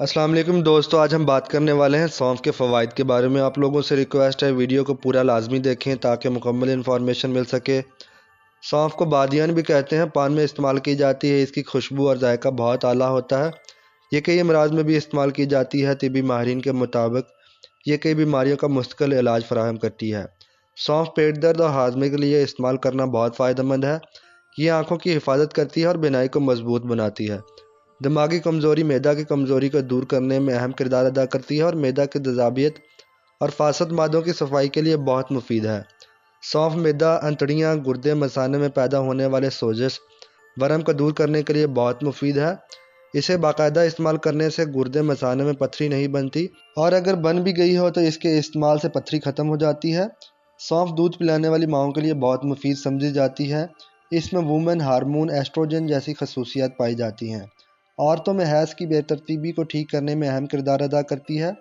अस्सलाम वालेकुम दोस्तों, आज हम बात करने वाले हैं सौंफ के फ़वाइद के बारे में। आप लोगों से रिक्वेस्ट है वीडियो को पूरा लाजमी देखें ताकि मुकम्मल इन्फॉर्मेशन मिल सके। सौंफ को बादियान भी कहते हैं, पान में इस्तेमाल की जाती है। इसकी खुशबू और जायका बहुत आला होता है। ये कई अमराज में भी इस्तेमाल की जाती है। तिबी माहिरीन के मुताबिक ये कई बीमारियों का मुस्तकिल इलाज फराहम करती है। सौंफ पेट दर्द और हाजमे के लिए इस्तेमाल करना बहुत फ़ायदेमंद है। ये आँखों की हिफाजत करती है और बिनाई को मजबूत बनाती है। दिमागी कमज़ोरी, मैदा की कमज़ोरी को दूर करने में अहम किरदार अदा करती है और मैदा की तेज़ाबियत और फासद मादों की सफाई के लिए बहुत मुफीद है। सौंफ मैदा, अंतड़ियाँ, गुर्दे, मसाने में पैदा होने वाले सोजिश, वरम को दूर करने के लिए बहुत मुफीद है। इसे बाकायदा इस्तेमाल करने से गुर्दे, मसाने में पथरी नहीं बनती और अगर बन भी गई हो तो इसके इस्तेमाल से पथरी ख़त्म हो जाती है। सौंफ दूध पिलाने वाली माओं के लिए बहुत मुफीद समझी जाती है। इसमें वुमेन हार्मोन एस्ट्रोजन जैसी खसूसियात पाई जाती हैं। औरतों में हैज़ की बेतरतीबी को ठीक करने में अहम किरदार अदा करती है।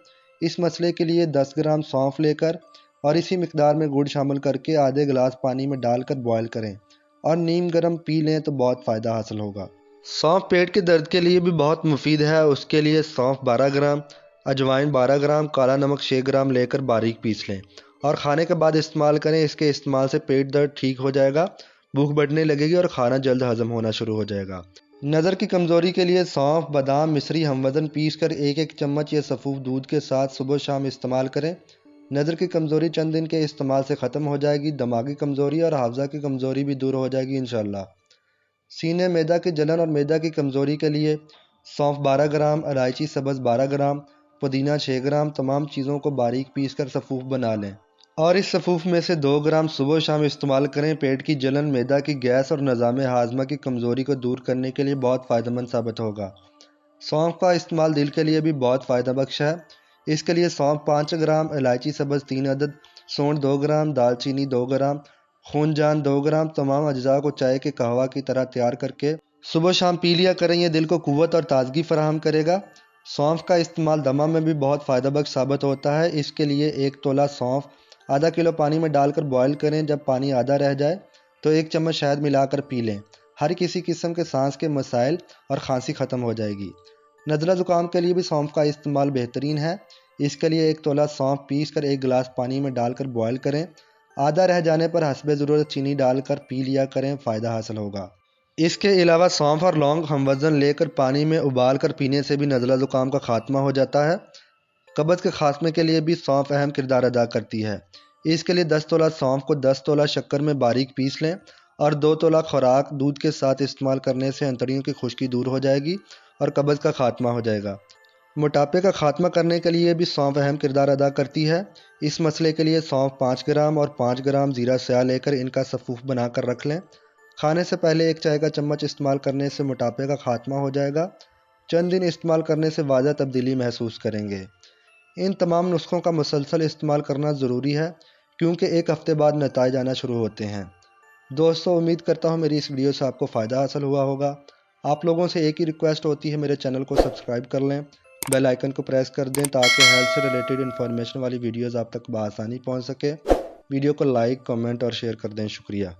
इस मसले के लिए 10 ग्राम सौंफ लेकर और इसी मिकदार में गुड़ शामिल करके आधे गिलास पानी में डालकर बॉयल करें और नीम गर्म पी लें तो बहुत फ़ायदा हासिल होगा। सौंफ पेट के दर्द के लिए भी बहुत मुफीद है। उसके लिए सौंफ 12 ग्राम, अजवाइन 12 ग्राम, काला नमक 6 ग्राम लेकर बारीक पीस लें और खाने के बाद इस्तेमाल करें। इसके इस्तेमाल से पेट दर्द ठीक हो जाएगा, भूख बढ़ने लगेगी और खाना जल्द हजम होना शुरू हो जाएगा। नज़र की कमज़ोरी के लिए सौंफ, बादाम, मिश्री हमवज़न पीस कर 1-1 चम्मच या सफ़ूफ दूध के साथ सुबह शाम इस्तेमाल करें। नज़र की कमज़ोरी चंद दिन के इस्तेमाल से ख़त्म हो जाएगी। दिमागी कमज़ोरी और हाफ़ज़ा की कमज़ोरी भी दूर हो जाएगी इंशाअल्लाह। सीने, मैदा की जलन और मैदा की कमज़ोरी के लिए सौंफ 12 ग्राम, इलायची सब्ज़ 12 ग्राम, पुदीना 6 ग्राम, तमाम चीज़ों को बारीक पीस कर सफ़ूफ बना लें और इस सफ़ूफ में से 2 ग्राम सुबह शाम इस्तेमाल करें। पेट की जलन, मैदा की गैस और निज़ाम हाज़मा की कमज़ोरी को दूर करने के लिए बहुत फ़ायदेमंद साबित होगा। सौंफ का इस्तेमाल दिल के लिए भी बहुत फ़ायदा बख्श है। इसके लिए सौंफ 5 ग्राम, इलायची सब्ज़ 3 अदद, सौंठ 2 ग्राम, दालचीनी 2 ग्राम, खूनजान 2 ग्राम, तमाम अज्जा को चाय के कहवा की तरह तैयार करके सुबह शाम पी लिया करें। यह दिल को क़ुव्वत और ताज़गी फराहम करेगा। सौंफ का इस्तेमाल दमा में भी बहुत फ़ायदा बख्श साबित होता है। इसके लिए 1 तोला सौंफ आधा किलो पानी में डालकर बॉयल करें। जब पानी आधा रह जाए तो 1 चम्मच शहद मिलाकर पी लें। हर किसी किस्म के सांस के मसाइल और खांसी ख़त्म हो जाएगी। नज़ला ज़ुकाम के लिए भी सौंफ का इस्तेमाल बेहतरीन है। इसके लिए 1 तोला सौंफ पीस कर 1 गिलास पानी में डालकर बॉयल करें। आधा रह जाने पर हस्बे ज़रूरत चीनी डालकर पी लिया करें, फ़ायदा हासिल होगा। इसके अलावा सौंफ और लौंग हमवज़न लेकर पानी में उबाल कर पीने से भी नज़ला ज़ुकाम का खात्मा हो जाता है। कब्ज़ के खात्मे के लिए भी सौंफ अहम किरदार अदा करती है। इसके लिए 10 तोला सौंफ को 10 तोला शक्कर में बारीक पीस लें और 2 तोला खुराक दूध के साथ इस्तेमाल करने से अंतड़ियों की खुश्की दूर हो जाएगी और कब्ज़ का खात्मा हो जाएगा। मोटापे का खात्मा करने के लिए भी सौंफ अहम किरदार अदा करती है। इस मसले के लिए सौंफ 5 ग्राम और 5 ग्राम ज़ीरा स्याह लेकर इनका सफ़ूफ बनाकर रख लें। खाने से पहले 1 चाय का चम्मच इस्तेमाल करने से मोटापे का खात्मा हो जाएगा। चंद दिन इस्तेमाल करने से वाज़ह तब्दीली महसूस करेंगे। इन तमाम नुस्खों का मुसलसल इस्तेमाल करना ज़रूरी है क्योंकि 1 हफ़्ते बाद नताइज आना शुरू होते हैं। दोस्तों, उम्मीद करता हूँ मेरी इस वीडियो से आपको फ़ायदा हासिल हुआ होगा। आप लोगों से एक ही रिक्वेस्ट होती है, मेरे चैनल को सब्सक्राइब कर लें, बेल आइकन को प्रेस कर दें ताकि हेल्थ से रिलेटेड इन्फॉर्मेशन वाली वीडियोज़ आप तक बआसानी पहुँच सके। वीडियो को लाइक, कमेंट और शेयर कर दें। शुक्रिया।